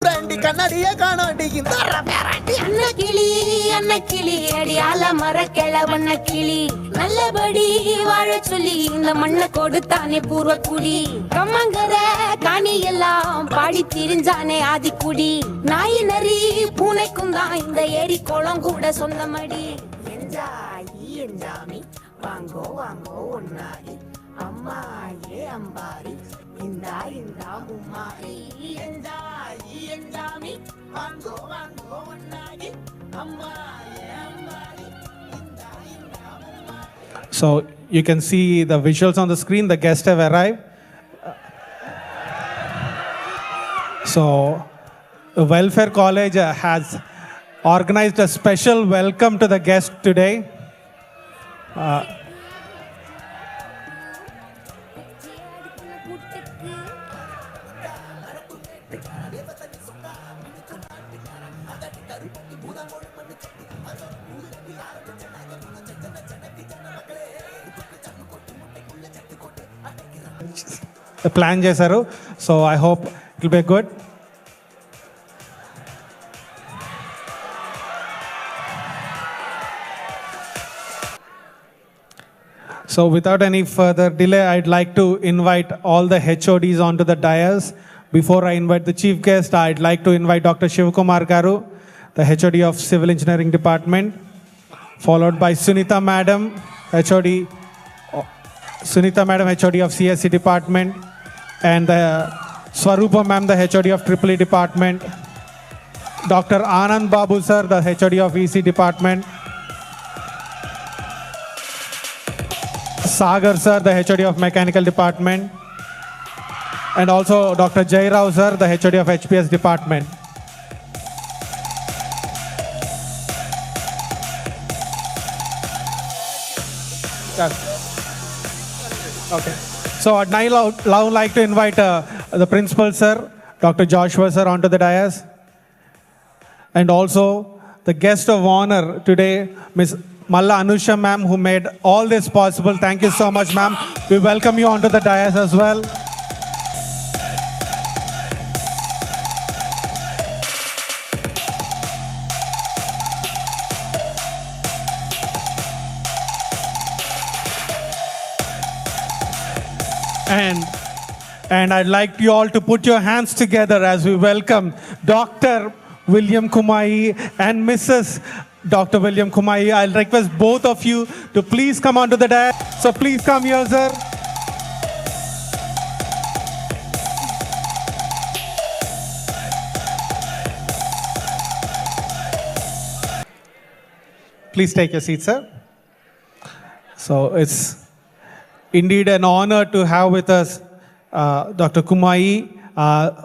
Brandy Canadiya Kanadi in the Raparati. Anna Kili, Adiala Marakela, Vanakili, Nalabadi, Varachuli, the Manakodutane Purakudi, Kamangara, Kani Yala, Padi Tirinzane, Adikudi, Nainari, Punekunda, in the Eri Kolangudas on the Madi. Enjami, Wango, Nadi, Amma, Ye Ambari. Inda Mumari, Enjami, Wango, Nagi, Amma, So you can see the visuals on the screen. The guests have arrived. So the Welfare College has organized a special welcome to the guest today. The plan chesaru, so I hope it will be good. So without any further delay, I'd like to invite all the HODs onto the dais. Before I invite the chief guest, I'd like to invite Dr. Shivakumar Garu, the HOD of Civil Engineering Department, followed by Sunita Madam, HOD of CSE Department, and Swarupa Ma'am, the HOD of EEE Department, Dr. Anand Babu Sir, the HOD of EC Department, Sagar Sir, the HOD of Mechanical Department, and also Dr. Jai Rao Sir, the HOD of HPS Department. Okay. So I'd now like to invite the Principal Sir, Dr. Joshua Sir, onto the dais. And also the guest of honor today, Ms. Malla Anusha Ma'am, who made all this possible. Thank you so much, Ma'am. We welcome you onto the dais as well. And I'd like you all to put your hands together as we welcome Dr. William Kumuyi and Mrs. Dr. William Kumuyi. I'll request both of you to please come onto the dais. So please come here, sir. Please take your seat, sir. So it's indeed an honor to have with us Dr. Kumuyi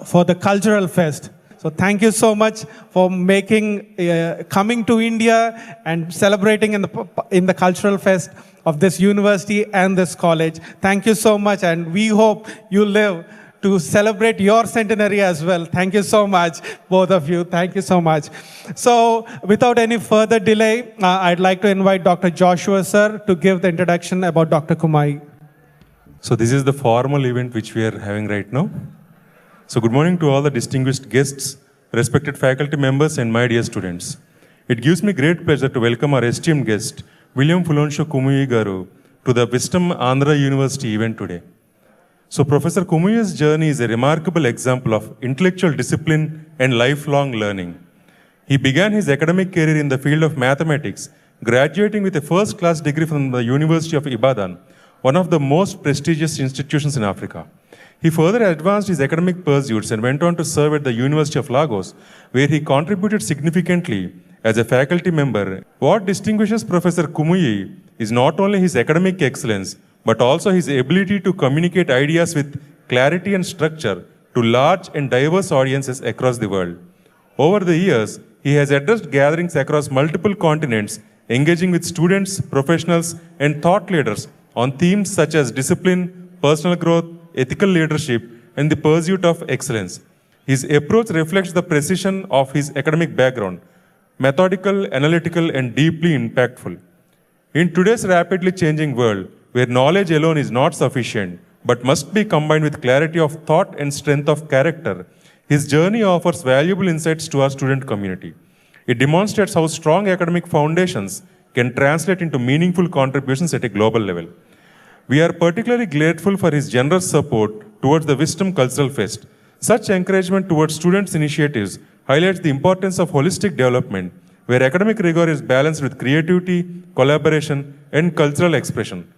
for the Cultural Fest. So thank you so much for coming to India and celebrating in the Cultural Fest of this university and this college. Thank you so much, and we hope you live to celebrate your centenary as well. Thank you so much, both of you. Thank you so much. So without any further delay, I'd like to invite Dr. Joshua Sir to give the introduction about Dr. Kumuyi. So this is the formal event which we are having right now. So good morning to all the distinguished guests, respected faculty members, and my dear students. It gives me great pleasure to welcome our esteemed guest, William Fulonshu Kumuyi Garu, to the Wisdom Andhra University event today. So Professor Kumuyi's journey is a remarkable example of intellectual discipline and lifelong learning. He began his academic career in the field of mathematics, graduating with a first-class degree from the University of Ibadan, one of the most prestigious institutions in Africa. He further advanced his academic pursuits and went on to serve at the University of Lagos, where he contributed significantly as a faculty member. What distinguishes Professor Kumuyi is not only his academic excellence, but also his ability to communicate ideas with clarity and structure to large and diverse audiences across the world. Over the years, he has addressed gatherings across multiple continents, engaging with students, professionals, and thought leaders on themes such as discipline, personal growth, ethical leadership, and the pursuit of excellence. His approach reflects the precision of his academic background, methodical, analytical, and deeply impactful. In today's rapidly changing world, where knowledge alone is not sufficient, but must be combined with clarity of thought and strength of character, His journey offers valuable insights to our student community. It demonstrates how strong academic foundations can translate into meaningful contributions at a global level. We are particularly grateful for his generous support towards the Wisdom Cultural Fest. Such encouragement towards students' initiatives highlights the importance of holistic development, where academic rigor is balanced with creativity, collaboration, and cultural expression.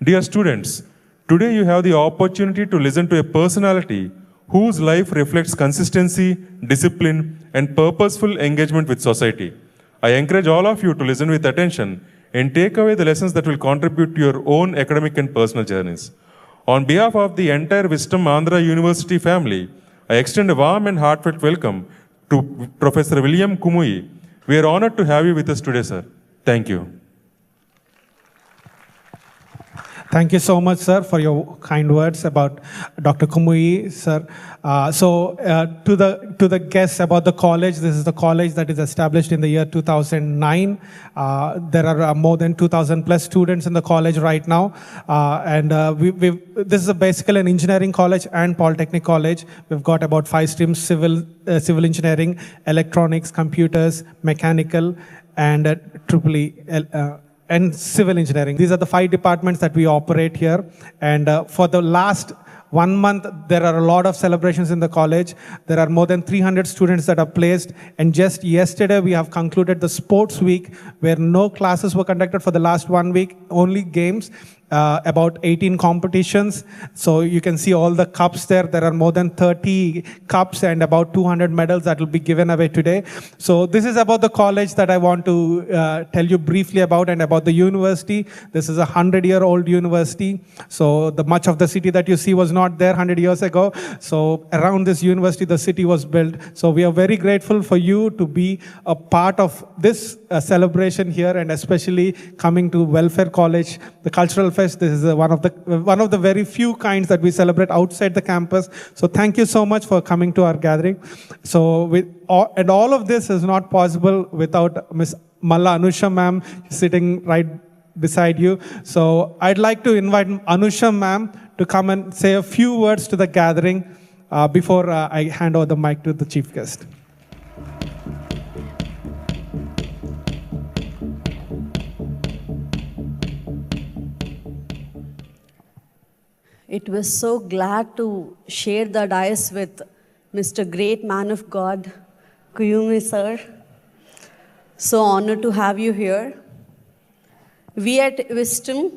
Dear students, today you have the opportunity to listen to a personality whose life reflects consistency, discipline, and purposeful engagement with society. I encourage all of you to listen with attention and take away the lessons that will contribute to your own academic and personal journeys. On behalf of the entire Wisdom Andhra University family, I extend a warm and heartfelt welcome to Professor William Kumuyi. We are honored to have you with us today, sir. Thank you. Thank you so much, sir, for your kind words about Dr. Kumuyi, sir. To the guests about the college, this is the college that is established in the year 2009. There are more than 2,000 plus students in the college right now. This is basically an engineering college and polytechnic college. We've got about 5 streams: civil engineering, electronics, computers, mechanical, and and civil engineering. These are the 5 departments that we operate here. And for the last 1 month, there are a lot of celebrations in the college. There are more than 300 students that are placed. And just yesterday, we have concluded the sports week, where no classes were conducted for the last 1 week, only games. About 18 competitions. So you can see all the cups there. There are more than 30 cups and about 200 medals that will be given away today. So this is about the college that I want to tell you briefly about, and about the university. This is a 100-year-old university. So much of the city that you see was not there 100 years ago. So around this university, the city was built. So we are very grateful for you to be a part of this celebration here, and especially coming to Welfare College, the Cultural Fest. This is one of the very few kinds that we celebrate outside the campus. So thank you so much for coming to our gathering. So all of this is not possible without Miss Malla Anusha ma'am sitting right beside you. So I'd like to invite Anusha ma'am to come and say a few words to the gathering before I hand over the mic to the chief guest. It was so glad to share the dais with Mr. Great Man of God, Kumuyi sir. So honored to have you here. We at Wisdom,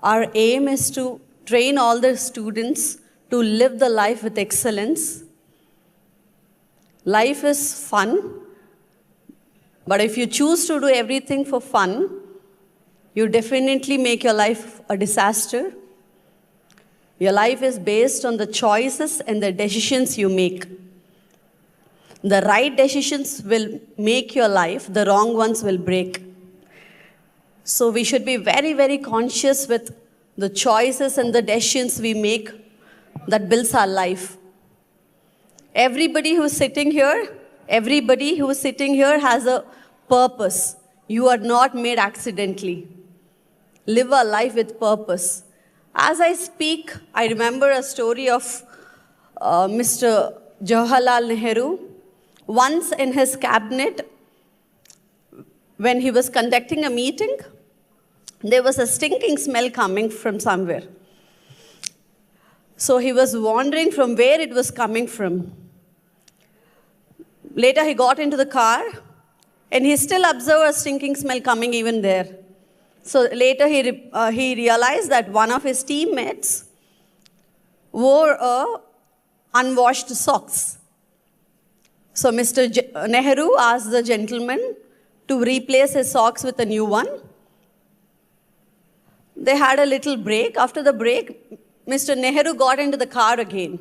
our aim is to train all the students to live the life with excellence. Life is fun, but if you choose to do everything for fun, you definitely make your life a disaster. Your life is based on the choices and the decisions you make. The right decisions will make your life, the wrong ones will break. So we should be very, very conscious with the choices and the decisions we make that builds our life. Everybody who's sitting here has a purpose. You are not made accidentally. Live a life with purpose. As I speak, I remember a story of Mr. Jawaharlal Nehru. Once in his cabinet, when he was conducting a meeting, there was a stinking smell coming from somewhere. So he was wondering from where it was coming from. Later he got into the car, and he still observed a stinking smell coming even there. So later he realized that one of his teammates wore unwashed socks. So Mr. Nehru asked the gentleman to replace his socks with a new one. They had a little break. After the break, Mr. Nehru got into the car again.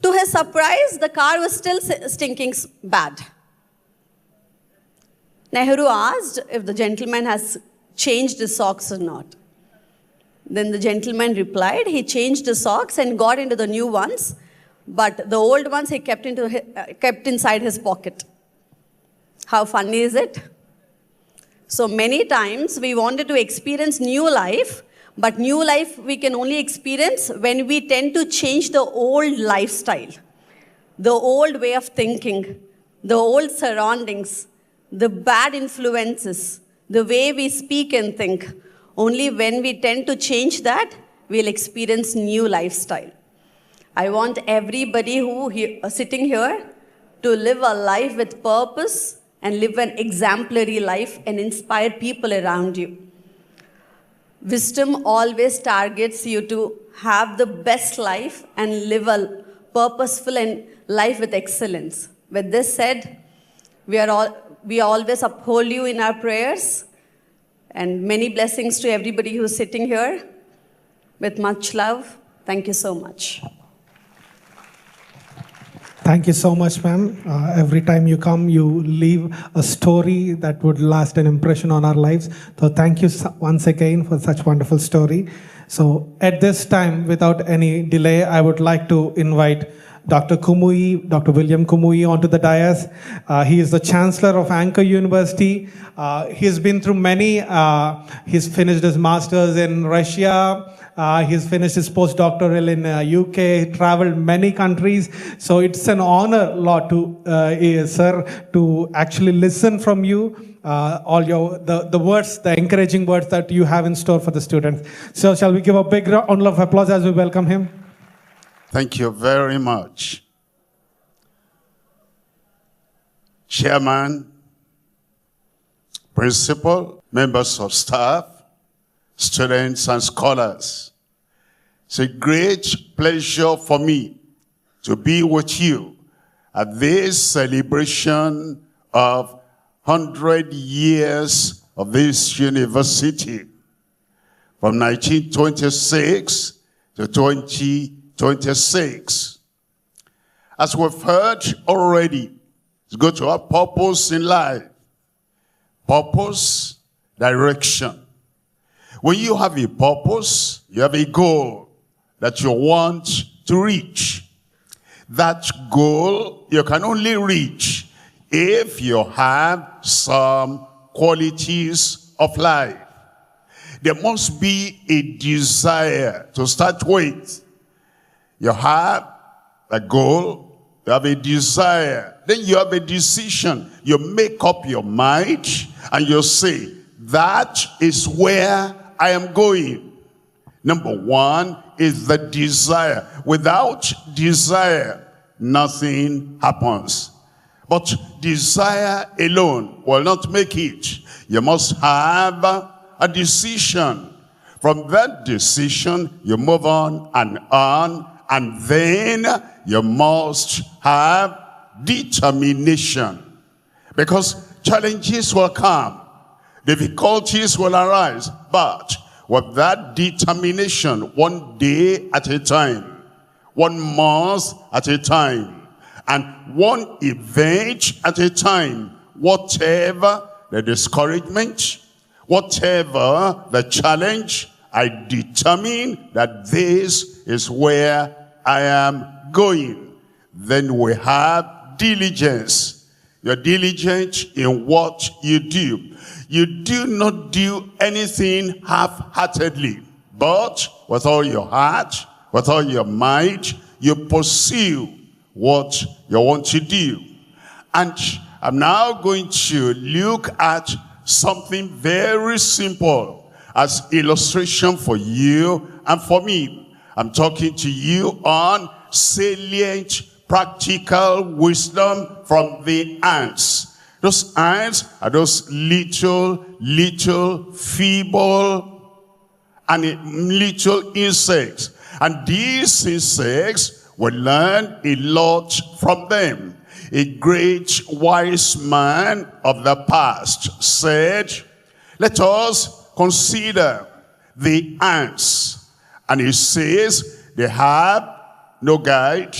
To his surprise, the car was still stinking bad. Nehru asked if the gentleman has changed his socks or not. Then the gentleman replied, he changed his socks and got into the new ones, but the old ones he kept inside his pocket. How funny is it? So many times we wanted to experience new life, But new life we can only experience when we tend to change the old lifestyle, the old way of thinking, the old surroundings, the bad influences, the way we speak and think. Only when we tend to change that, we'll experience new lifestyle. I want everybody who sitting here to live a life with purpose and live an exemplary life and inspire people around you. Wisdom always targets you to have the best life and live a purposeful and life with excellence. With this said, we always uphold you in our prayers, and many blessings to everybody who's sitting here. With much love, thank you so much. Thank you so much, ma'am. Every time you come, you leave a story that would last an impression on our lives. So thank you once again for such wonderful story. So at this time, without any delay, I would like to invite Dr. Kumuyi, Dr. William Kumuyi onto the dais. He is the Chancellor of Anchor University. He's been through many. He's finished his master's in Russia. He's finished his postdoctoral in UK, traveled many countries. So it's an honor, Lord, sir, to actually listen from you. All the words, the encouraging words that you have in store for the students. So shall we give a big round of applause as we welcome him? Thank you very much. Chairman, principal, members of staff, students and scholars. It's a great pleasure for me to be with you at this celebration of 100 years of this university, from 1926 to 2026. As we've heard already, it's good to have purpose in life. Purpose, direction. When you have a purpose, you have a goal that you want to reach. That goal you can only reach if you have some qualities of life. There must be a desire to start with. You have a goal, you have a desire, then you have a decision. You make up your mind and you say, that is where I am going. Number one is the desire. Without desire, nothing happens. But desire alone will not make it. You must have a decision. From that decision, you move on, and then you must have determination. Because challenges will come, difficulties will arise, but with that determination, one day at a time, 1 month at a time, and one event at a time, whatever the discouragement, whatever the challenge, I determine that this is where I am going. Then we have diligence. You're diligent in what you do. You do not do anything half-heartedly, but with all your heart, with all your might, you pursue what you want to do. And I'm now going to look at something very simple as illustration for you and for me. I'm talking to you on salient practical wisdom from the ants. Those ants are those little feeble and little insects. And these insects will learn a lot from them. A great wise man of the past said, let us consider the ants. And he says, they have no guide,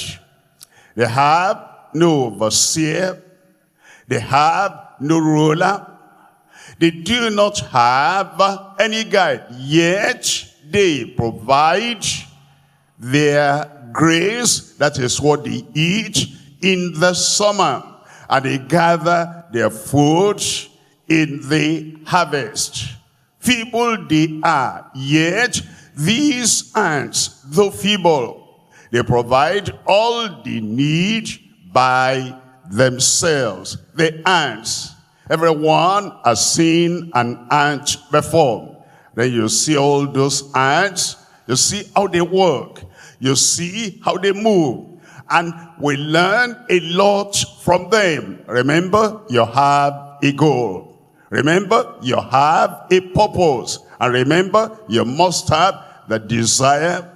they have no overseer, they have no ruler, they do not have any guide, yet they provide their grace, that is what they eat in the summer, and they gather their food in the harvest. Feeble they are, yet these ants, though feeble, they provide all they need by themselves. The ants. Everyone has seen an ant before. Then you see all those ants. You see how they work. You see how they move. And we learn a lot from them. Remember, you have a goal. Remember, you have a purpose. And remember, you must have the desire.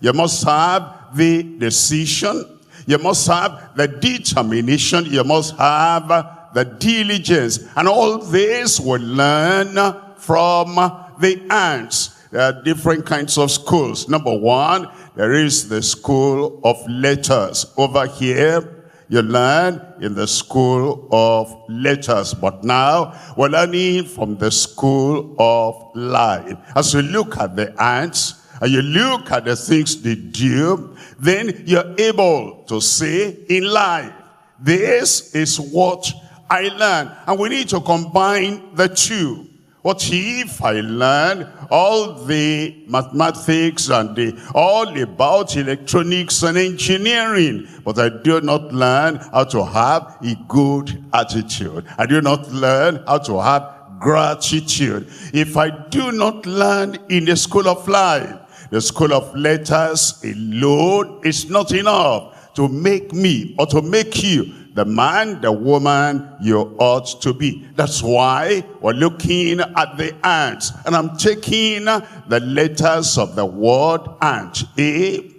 You must have the decision. You must have the determination. You must have the diligence. And all this we learn from the ants. There are different kinds of schools. Number one, there is the school of letters. Over here, you learn in the school of letters. But now, we're learning from the school of life. As you look at the ants, and you look at the things they do, then you're able to say in life, this is what I learned. And we need to combine the two. What if I learn all the mathematics and all about electronics and engineering, but I do not learn how to have a good attitude? I do not learn how to have gratitude. If I do not learn in the school of life, the school of letters alone is not enough to make me or to make you the man, the woman you ought to be. That's why we're looking at the ants. And I'm taking the letters of the word ant. A-N-T-S.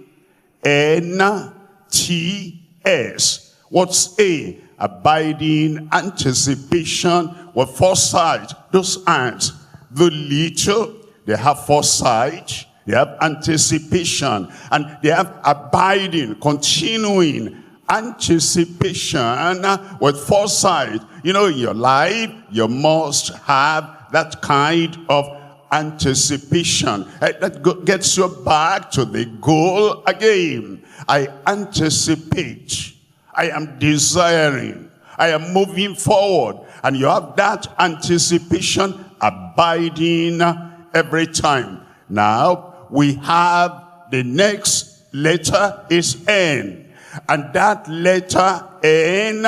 What's A? Abiding, anticipation, with foresight. Those ants, the little, they have foresight, they have anticipation, and they have abiding, continuing anticipation with foresight. You know, in your life, you must have that kind of anticipation. That gets you back to the goal again. I anticipate. I am desiring. I am moving forward. And you have that anticipation abiding every time. Now, we have the next letter is N. And that letter N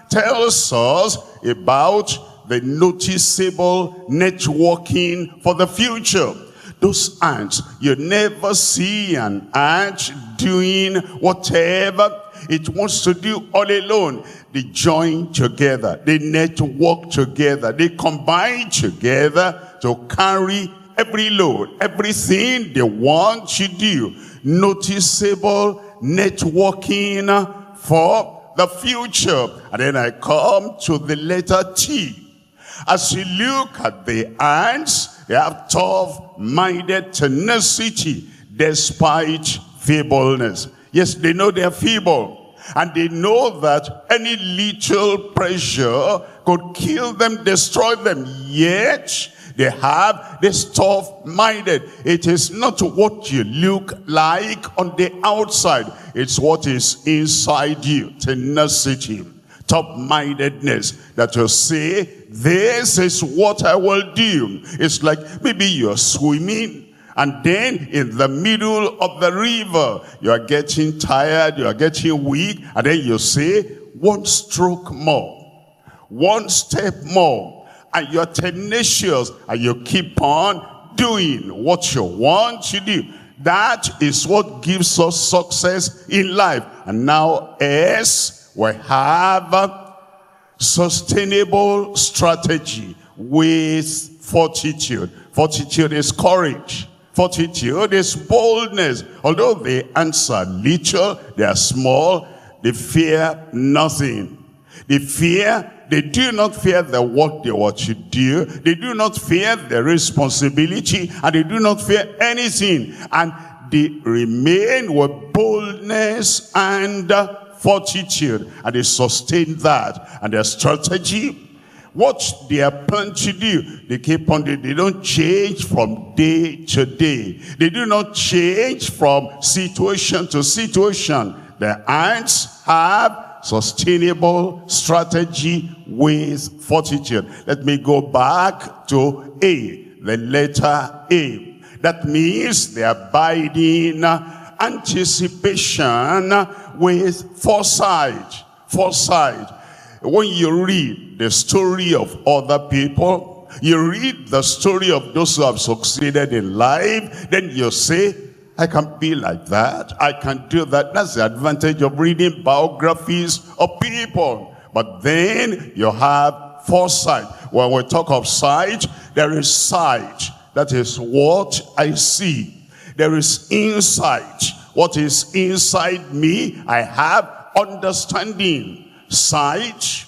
tells us about the noticeable networking for the future. Those ants, you never see an ant doing whatever it wants to do all alone. They join together, they network together, they combine together to carry every load, everything they want to do. Noticeable networking for the future. And then I come to the letter T. As you look at the ants, they have tough-minded tenacity despite feebleness. Yes, they know they're feeble. And they know that any little pressure could kill them, destroy them. Yet, they have this tough-minded. It is not what you look like on the outside. It's what is inside you. Tenacity, tough-mindedness. That you say, this is what I will do. It's like maybe you're swimming, and then in the middle of the river, you are getting tired, you are getting weak, and then you say, one stroke more, one step more. And you're tenacious, and you keep on doing what you want to do. That is what gives us success in life. And now, as we have sustainable strategy with fortitude. Fortitude is courage. Fortitude is boldness. Although the ants are little, they are small, they fear nothing. They do not fear the work they want to do. They do not fear the responsibility, and they do not fear anything. And they remain with boldness and fortitude, and they sustain that. And their strategy, what they are planning to do, they keep on doing. They don't change from day to day. They do not change from situation to situation. The ants have sustainable strategy with fortitude. Let me go back to A. the letter A. That means the abiding anticipation with foresight. Foresight. When you read the story of other people, you read the story of those who have succeeded in life, then you say, I can be like that. I can do that. That's the advantage of reading biographies of people. But then you have foresight. When we talk of sight, there is sight. That is what I see. There is insight. What is inside me? I have understanding. Sight,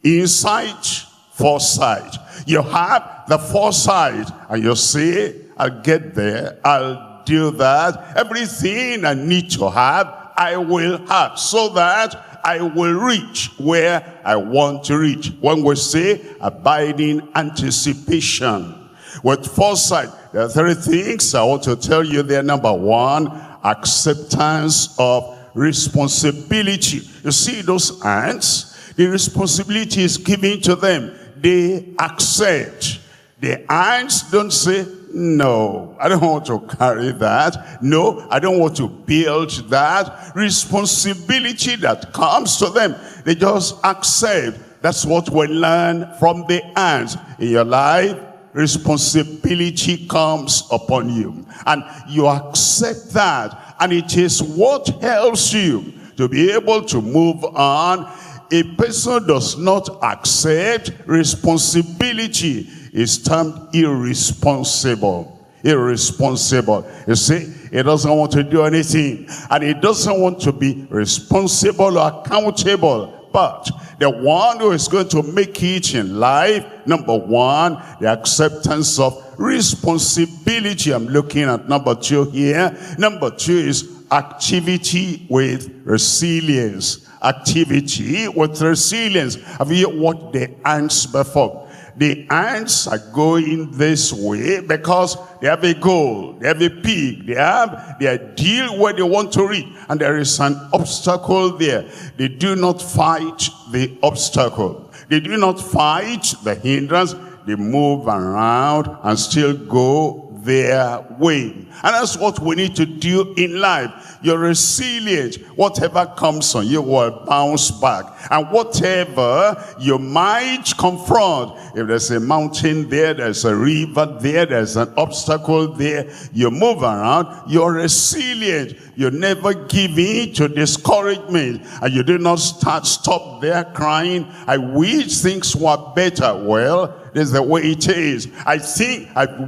insight, foresight. You have the foresight and you say, I'll get there, I'll do that. Everything I need to have, I will have, so that I will reach where I want to reach. When we say abiding anticipation with foresight, there are 3 things I want to tell you there. Number 1, acceptance of responsibility. You see those ants, the responsibility is given to them. They accept. The ants don't say, no, I don't want to carry that. No, I don't want to build that. Responsibility that comes to them, they just accept. That's what we learn from the ants. In your life, responsibility comes upon you. And you accept that. And it is what helps you to be able to move on. A person does not accept responsibility is termed irresponsible. Irresponsible. You see, he doesn't want to do anything. And he doesn't want to be responsible or accountable. But the one who is going to make it in life, number 1, the acceptance of responsibility. I'm looking at number 2 here. Number 2 is activity with resilience. Activity with resilience. Have you watched the ants before? The ants are going this way because they have a goal, they have a peak, they have their deal where they want to reach, and there is an obstacle there. They do not fight the obstacle. They do not fight the hindrance. They move around and still go their way. And that's what we need to do in life. You're resilient. Whatever comes on you will bounce back. And whatever you might confront, if there's a mountain there, there's a river there, there's an obstacle there, you move around, you're resilient. You never give in to discouragement. And you do not stop there crying, I wish things were better. Well, this is the way it is. I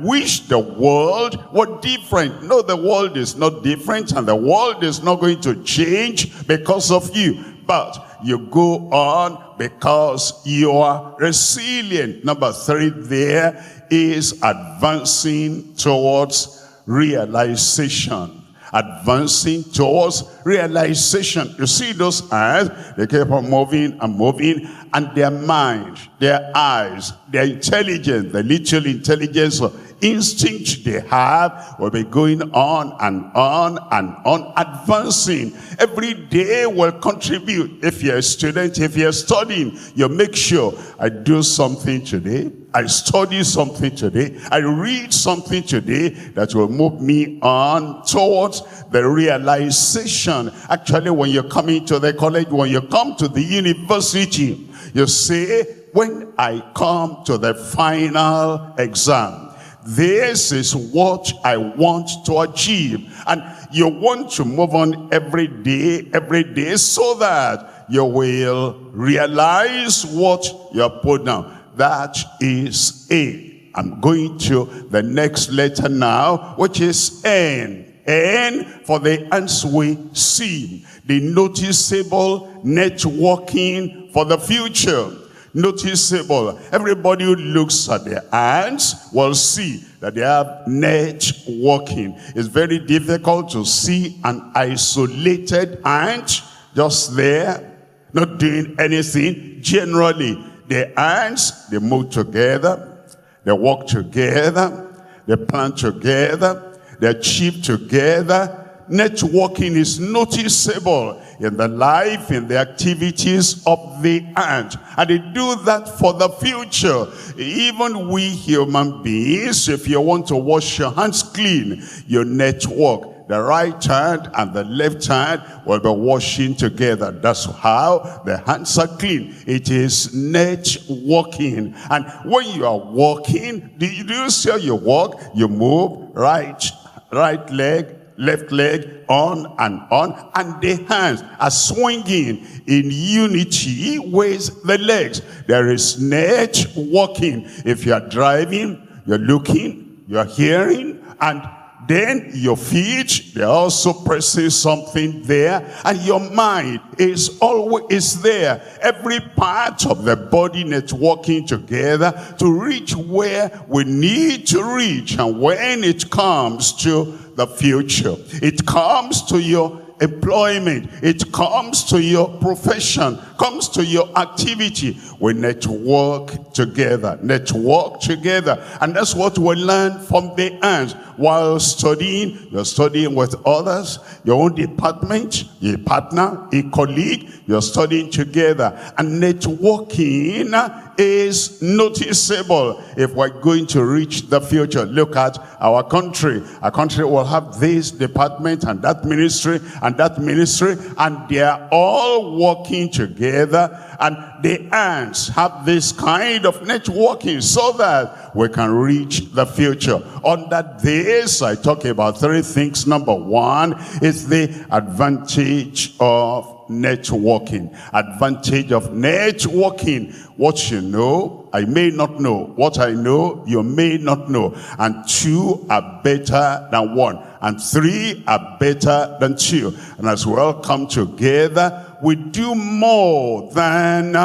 wish the world were different. No, the world is not different, and the world is not going to change because of you. But you go on because you are resilient. Number 3 there is advancing towards realization. Advancing towards realization. You see those eyes, they keep on moving and moving, and their mind, their eyes, their intelligence, the little intelligence or instinct they have will be going on and on and on, advancing. Every day will contribute. If you're a student, if you're studying, you make sure I do something today, I study something today, I read something today that will move me on towards the realization. Actually, when you're coming to the college, when you come to the university, you say, when I come to the final exam, this is what I want to achieve. And you want to move on every day, so that you will realize what you're put down. That is A. I'm going to the next letter now, which is N. N for the ants we see. The noticeable networking for the future. Noticeable. Everybody who looks at the ants will see that they have networking. It's very difficult to see an isolated ant just there, not doing anything. Generally, the ants, they move together, they work together, they plant together, they achieve together. networking is noticeable in the life, in the activities of the hand. And they do that for the future. Even we human beings, if you want to wash your hands clean, you network. The right hand and the left hand will be washing together. That's how the hands are clean. It is networking. And when you are walking, do you see how you walk? You move right leg, left leg, on, and the hands are swinging in unity with the legs. There is networking. If you are driving, you're looking, you're hearing, and then your feet, they're also pressing something there, and your mind is always there. Every part of the body networking together to reach where we need to reach. And when it comes to the future, it comes to your employment, it comes to your profession, comes to your activity, we network together. And that's what we learn from the hands. While studying, you're studying with others, your own department, a partner, a colleague, you're studying together. And networking is noticeable if we're going to reach the future. Look at our country. Our country will have this department and that ministry, and they are all working together. And the hands have this kind of networking so that we can reach the future. Under this, I talk about three things. Number one is the advantage of networking. Advantage of networking. What you know, I may not know. What I know, you may not know. And two are better than one. And three are better than two. And as we all come together, we do more than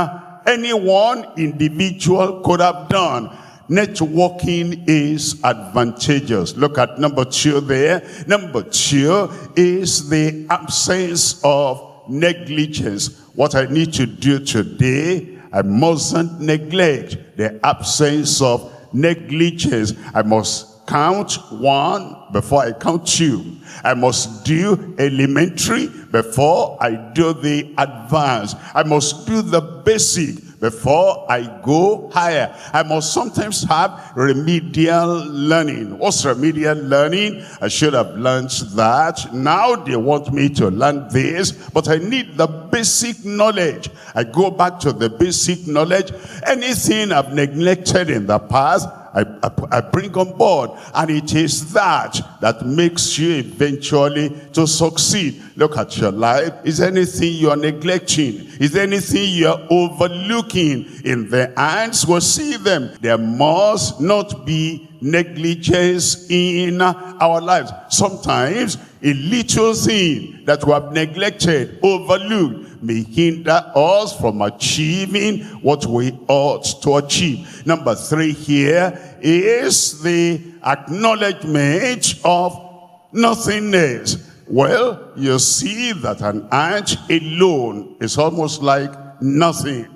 any one individual could have done. Networking is advantageous. Look at number two there. Number two is the absence of negligence. What I need to do today, I mustn't neglect. The absence of negligence. I must count one before I count two. I must do elementary before I do the advanced. I must do the basic before I go higher. I must sometimes have remedial learning. What's remedial learning? I should have learned that. Now they want me to learn this, but I need the basic knowledge. I go back to the basic knowledge. Anything I've neglected in the past, I bring on board, and it is that makes you eventually to succeed. Look at your life. Is there anything you are neglecting? Is there anything you are overlooking? In the hands, we'll see them. There must not be negligence in our lives. Sometimes a little thing that we have neglected, overlooked, may hinder us from achieving what we ought to achieve. Number three here is the acknowledgement of nothingness. Well, you see that an ant alone is almost like nothing,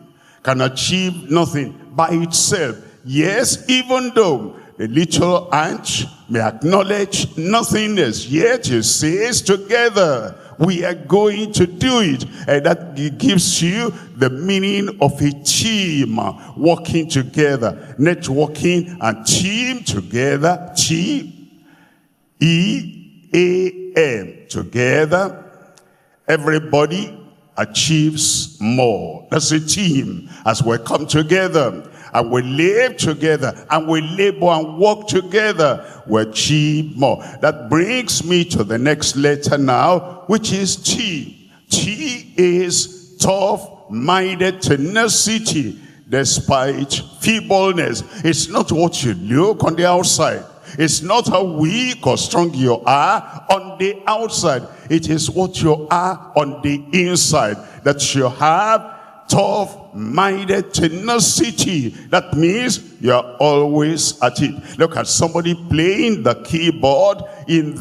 can achieve nothing by itself. Yes, even though the little ant may acknowledge nothingness, yet it says together, we are going to do it. And that gives you the meaning of a team working together, networking and team together. T-E-A-M, together. Everybody achieves more. That's a team. As we come together and we live together and we labor and work together, we achieve more. That brings me to the next letter now, which is T. T is tough-minded tenacity despite feebleness. It's not what you look on the outside. It's not how weak or strong you are on the outside. It is what you are on the inside, that you have tough-minded tenacity. That means you're always at it. Look at somebody playing the keyboard in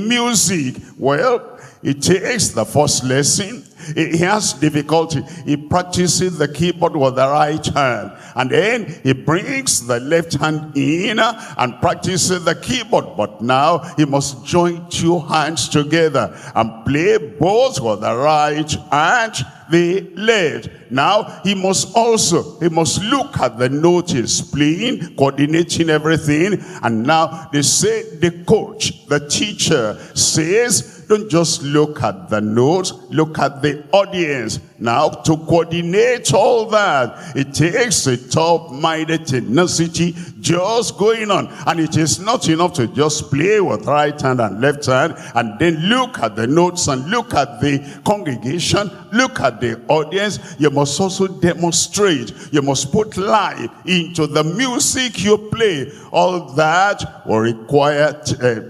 music. Well, he takes the first lesson. He has difficulty. He practices the keyboard with the right hand. And then he brings the left hand in and practices the keyboard. But now he must join two hands together and play both with the right and the left. Now he must look at the note he's playing, coordinating everything. And now they say the coach, the teacher says, don't just look at the notes, look at the audience. Now, to coordinate all that, it takes a top-minded tenacity just going on. And it is not enough to just play with right hand and left hand and then look at the notes and look at the congregation, look at the audience. You must also demonstrate. You must put life into the music you play. All that will require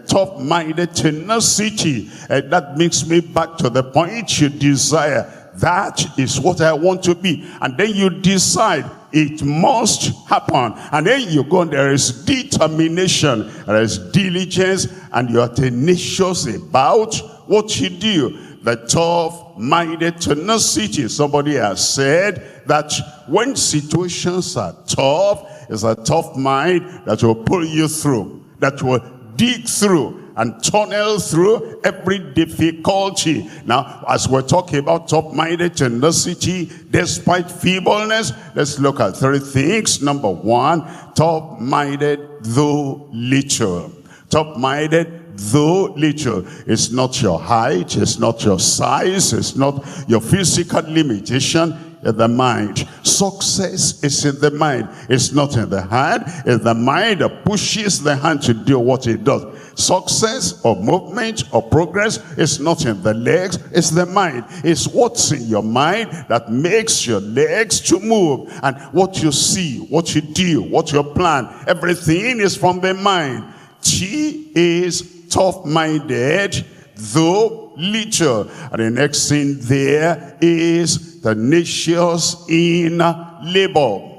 top-minded tenacity. That brings me back to the point you desire. That is what I want to be. And then you decide it must happen. And then you go, there is determination, there is diligence, and you are tenacious about what you do. The tough-minded tenacity. Somebody has said that when situations are tough, it's a tough mind that will pull you through, that will dig through and tunnel through every difficulty. Now, as we're talking about top-minded tenacity despite feebleness, let's look at three things. Number one, top-minded though little. Top-minded though little. It's not your height, it's not your size, it's not your physical limitation. In the mind. Success is in the mind. It's not in the hand. It's the mind that pushes the hand to do what it does. Success or movement or progress is not in the legs. It's the mind. It's what's in your mind that makes your legs to move. And what you see, what you do, what you plan, everything is from the mind. She is tough-minded, though little. And the next thing there is tenacious in labor.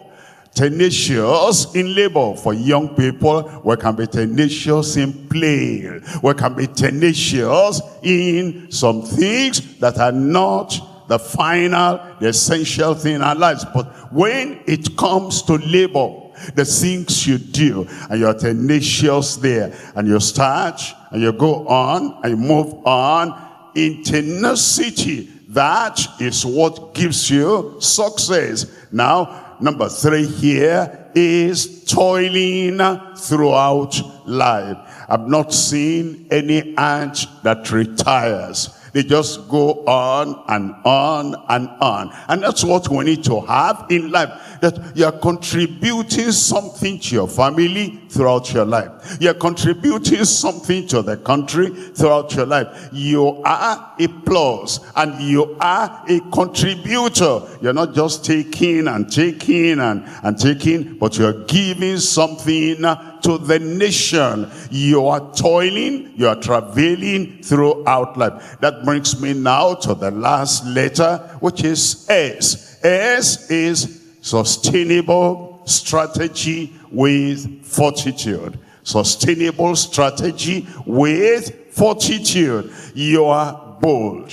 Tenacious in labor. For young people, we can be tenacious in play. We can be tenacious in some things that are not the final, the essential thing in our lives. But when it comes to labor, the things you do, and you're tenacious there, and you start, and you go on, and you move on in tenacity, that is what gives you success. Now, number three here is toiling throughout life. I've not seen any ant that retires. They just go on and on and on. And that's what we need to have in life. That you're contributing something to your family throughout your life. You're contributing something to the country throughout your life. You are a plus and you are a contributor. You're not just taking and taking and taking, but you're giving something to the nation. You are toiling, you are travailing throughout life. That brings me now to the last letter, which is S. S is sustainable strategy with fortitude. Sustainable strategy with fortitude. You are bold.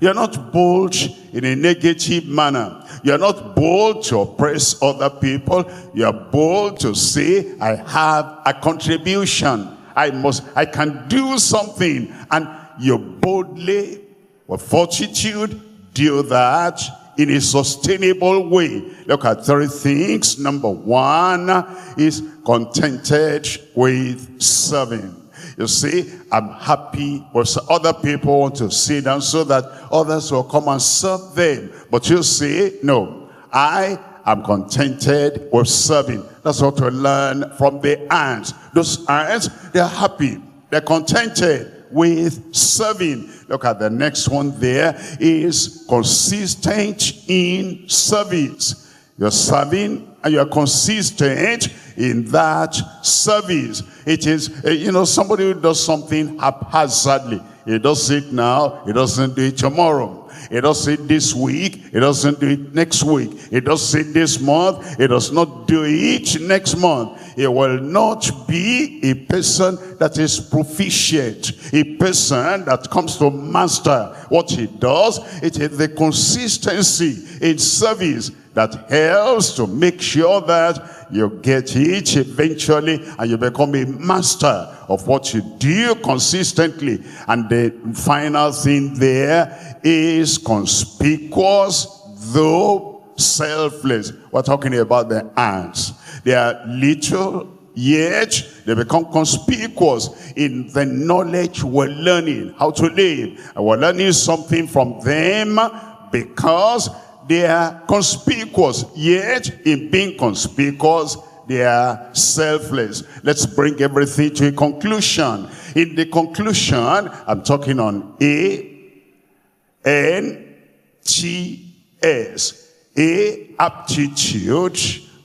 You're not bold in a negative manner. You're not bold to oppress other people. You're bold to say, I have a contribution. I can do something. And you boldly, with fortitude, do that in a sustainable way. Look at three things. Number one is contented with serving. You see, I'm happy when other people want to sit down so that others will come and serve them. But you say, no, I am contented with serving. That's what we learn from the ants. Those ants, they're happy. They're contented with serving. Look at the next one there is consistent in service. You're serving and you're consistent in that service. It is, somebody who does something haphazardly. He does it now, he doesn't do it tomorrow. It does it this week. It doesn't do it next week. It does it this month. It does not do it next month. It will not be a person that is proficient, a person that comes to master what he does. It is the consistency in service that helps to make sure that you get it eventually and you become a master of what you do consistently. And the final thing there is conspicuous though selfless. We're talking about the ants. They are little, yet they become conspicuous in the knowledge we're learning how to live. And we're learning something from them because they are conspicuous, yet in being conspicuous, they are selfless. Let's bring everything to a conclusion. In the conclusion, I'm talking on A-N-T-S. A, aptitude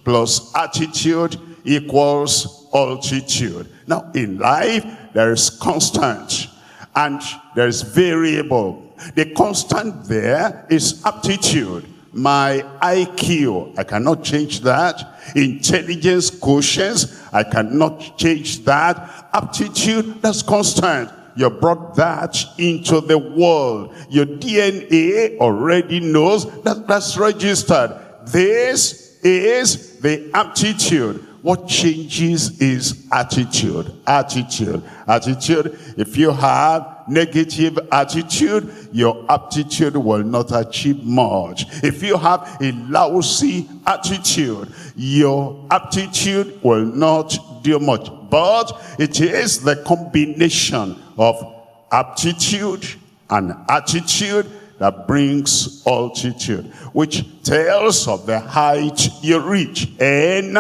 plus attitude equals altitude. Now, in life, there is constant and there is variable. The constant there is aptitude. My IQ, I cannot change that. Intelligence quotient, I cannot change that. Aptitude, that's constant. You brought that into the world. Your DNA already knows that that's registered. This is the aptitude. What changes is attitude. Attitude. If you have negative attitude, your aptitude will not achieve much. If you have a lousy attitude, your aptitude will not do much. But it is the combination of aptitude and attitude that brings altitude, which tells of the height you reach. And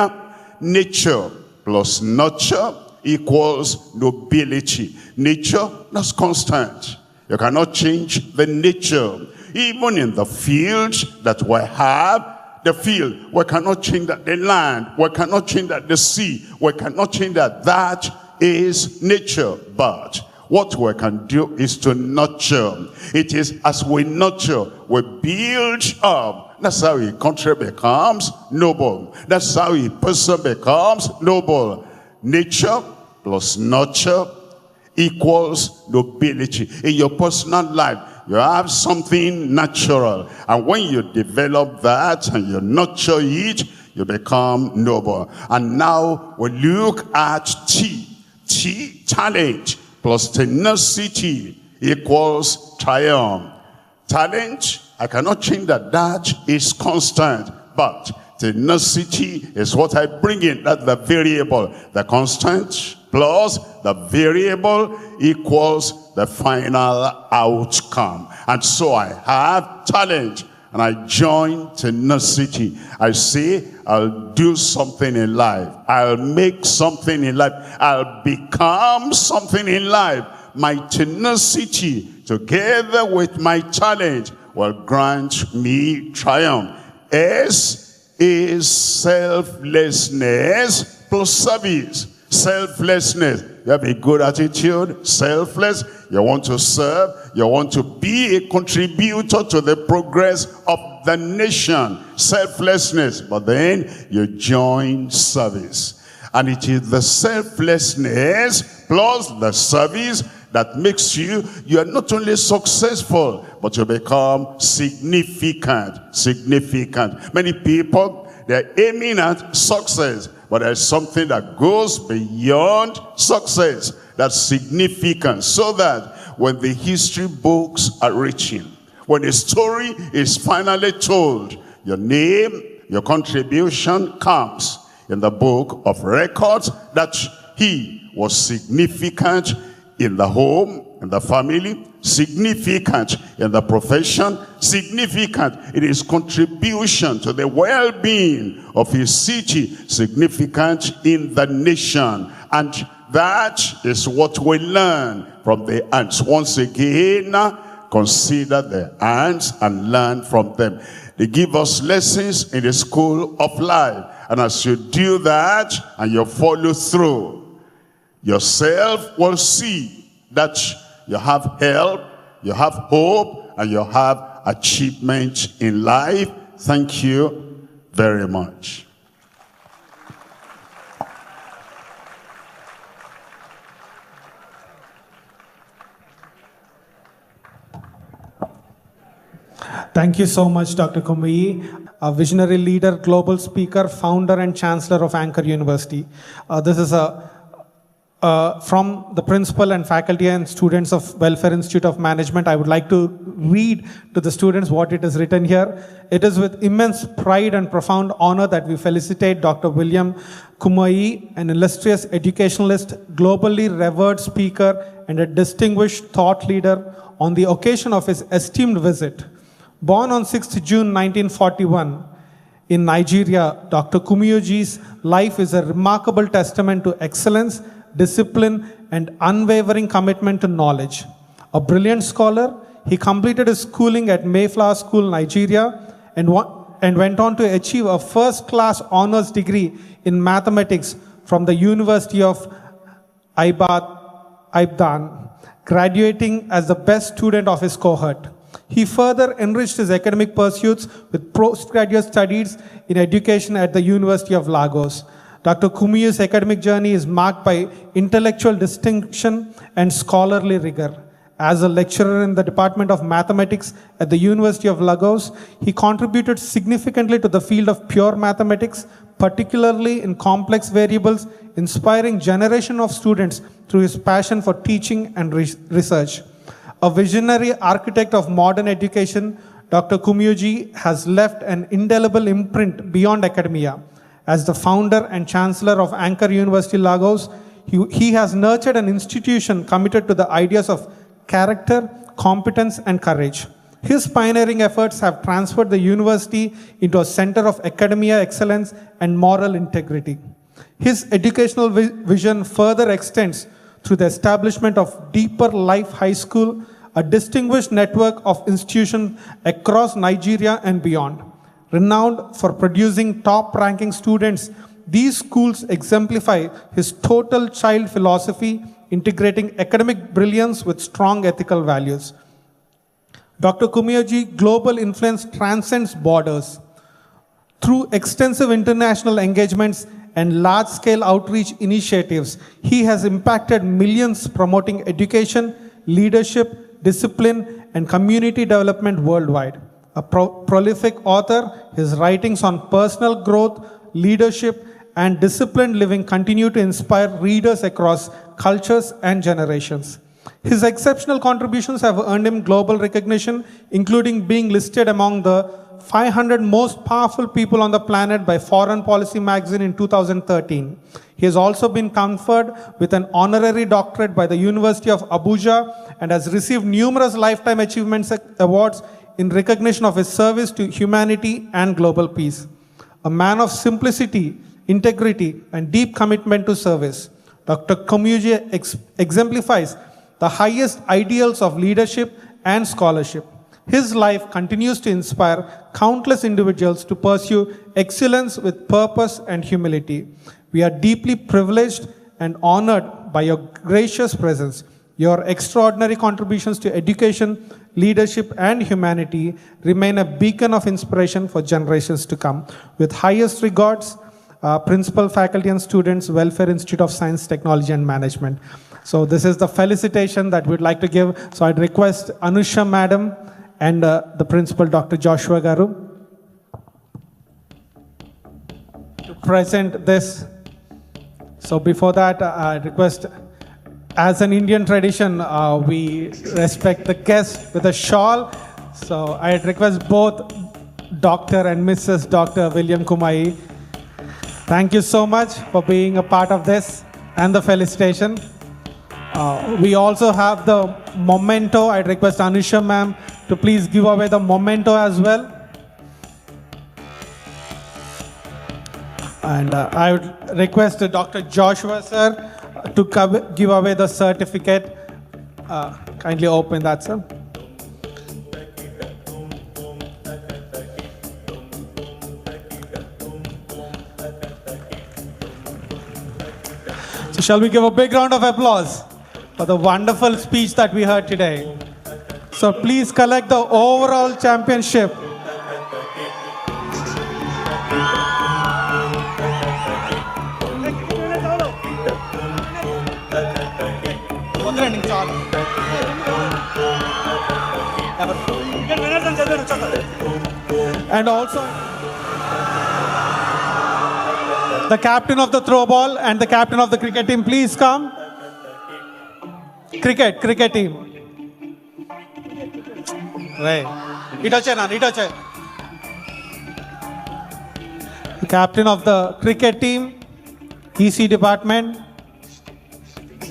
nature plus nurture equals nobility. Nature, that's constant. You cannot change the nature. Even in the field that we have, the field, we cannot change that. The land, we cannot change that. The sea, we cannot change that. That is nature. But what we can do is to nurture. It is as we nurture, we build up. That's how a country becomes noble. That's how a person becomes noble. Nature plus nurture equals nobility. In your personal life, you have something natural. And when you develop that and you nurture it, you become noble. And now we look at T. T, talent plus tenacity equals triumph. Talent, I cannot change that. That is constant. But tenacity is what I bring in. That's the variable. The constant plus the variable equals the final outcome. And so I have talent and I join tenacity. I say, I'll do something in life. I'll make something in life. I'll become something in life. My tenacity together with my talent will grant me triumph. S is selflessness plus service. Selflessness. You have a good attitude, selfless. You want to serve. You want to be a contributor to the progress of the nation. Selflessness. But then you join service. And it is the selflessness plus the service that makes you are not only successful, but you become significant. Significant. Many people, they're aiming at success, but there's something that goes beyond success. That's significant. So that when the history books are written, when the story is finally told, your name, your contribution comes in the book of records that he was significant in the home, in the family, significant in the profession, significant in his contribution to the well-being of his city, significant in the nation. And that is what we learn from the ants. Once again, consider the ants and learn from them. They give us lessons in the school of life. And as you do that and you follow through, yourself will see that you have help, you have hope, and you have achievement in life. Thank you very much. Thank you so much, Dr. Kumuyi, a visionary leader, global speaker, founder and chancellor of Anchor University. This is from the principal and faculty and students of Welfare Institute of Management. I would like to read to the students what it is written here. It is with immense pride and profound honor that we felicitate Dr. William Kumuyi, an illustrious educationalist, globally revered speaker, and a distinguished thought leader on the occasion of his esteemed visit. Born on 6th June 1941 in Nigeria, Dr. Kumuyi's life is a remarkable testament to excellence, discipline, and unwavering commitment to knowledge. A brilliant scholar, he completed his schooling at Mayflower School, Nigeria, and went on to achieve a first-class honors degree in mathematics from the University of Ibadan, graduating as the best student of his cohort. He further enriched his academic pursuits with postgraduate studies in education at the University of Lagos. Dr. Kumuyi's academic journey is marked by intellectual distinction and scholarly rigor. As a lecturer in the Department of Mathematics at the University of Lagos, he contributed significantly to the field of pure mathematics, particularly in complex variables, inspiring generation of students through his passion for teaching and research. A visionary architect of modern education, Dr. Kumuyi has left an indelible imprint beyond academia. As the founder and chancellor of Anchor University Lagos, he has nurtured an institution committed to the ideas of character, competence, and courage. His pioneering efforts have transferred the university into a center of academia excellence and moral integrity. His educational vision further extends through the establishment of Deeper Life High School, a distinguished network of institutions across Nigeria and beyond. Renowned for producing top-ranking students, these schools exemplify his total child philosophy, integrating academic brilliance with strong ethical values. Dr. Kumuyi's global influence transcends borders. Through extensive international engagements and large-scale outreach initiatives, he has impacted millions promoting education, leadership, discipline, and community development worldwide. A prolific author, his writings on personal growth, leadership, and disciplined living continue to inspire readers across cultures and generations. His exceptional contributions have earned him global recognition, including being listed among the 500 most powerful people on the planet by Foreign Policy magazine in 2013. He has also been conferred with an honorary doctorate by the University of Abuja and has received numerous lifetime achievements awards in recognition of his service to humanity and global peace. A man of simplicity, integrity, and deep commitment to service, Dr. Kumuyi exemplifies the highest ideals of leadership and scholarship. His life continues to inspire countless individuals to pursue excellence with purpose and humility. We are deeply privileged and honored by your gracious presence. Your extraordinary contributions to education, leadership, and humanity remain a beacon of inspiration for generations to come. With highest regards, principal, faculty, and students, Welfare Institute of Science, Technology, and Management. So this is the felicitation that we'd like to give. So I'd request Anusha Madam and the principal, Dr. Joshua Garu, to present this. So before that, I request, as an Indian tradition, we respect the guest with a shawl. So I request both Dr. and Mrs. Dr. William Kumuyi. Thank you so much for being a part of this and the felicitation. We also have the memento. I request Anusha ma'am to please give away the memento as well. And I would request Dr. Joshua sir to give away the certificate. Kindly open that, sir. So shall we give a big round of applause for the wonderful speech that we heard today? So please collect the overall championship. And also the captain of the throw ball and the captain of the cricket team, please come. Cricket team. Right. The captain of the cricket team, EC department,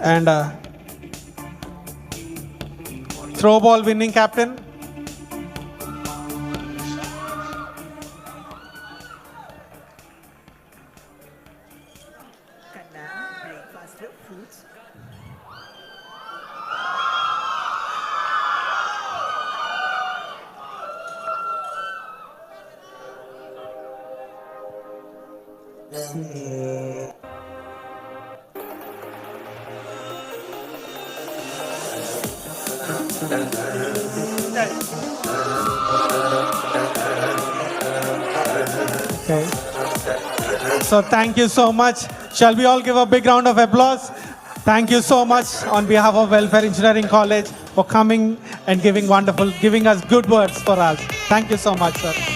and throw ball winning captain. Okay. So thank you so much. Shall we all give a big round of applause? Thank you so much on behalf of Welfare Engineering College for coming and giving us good words for us. Thank you so much, sir.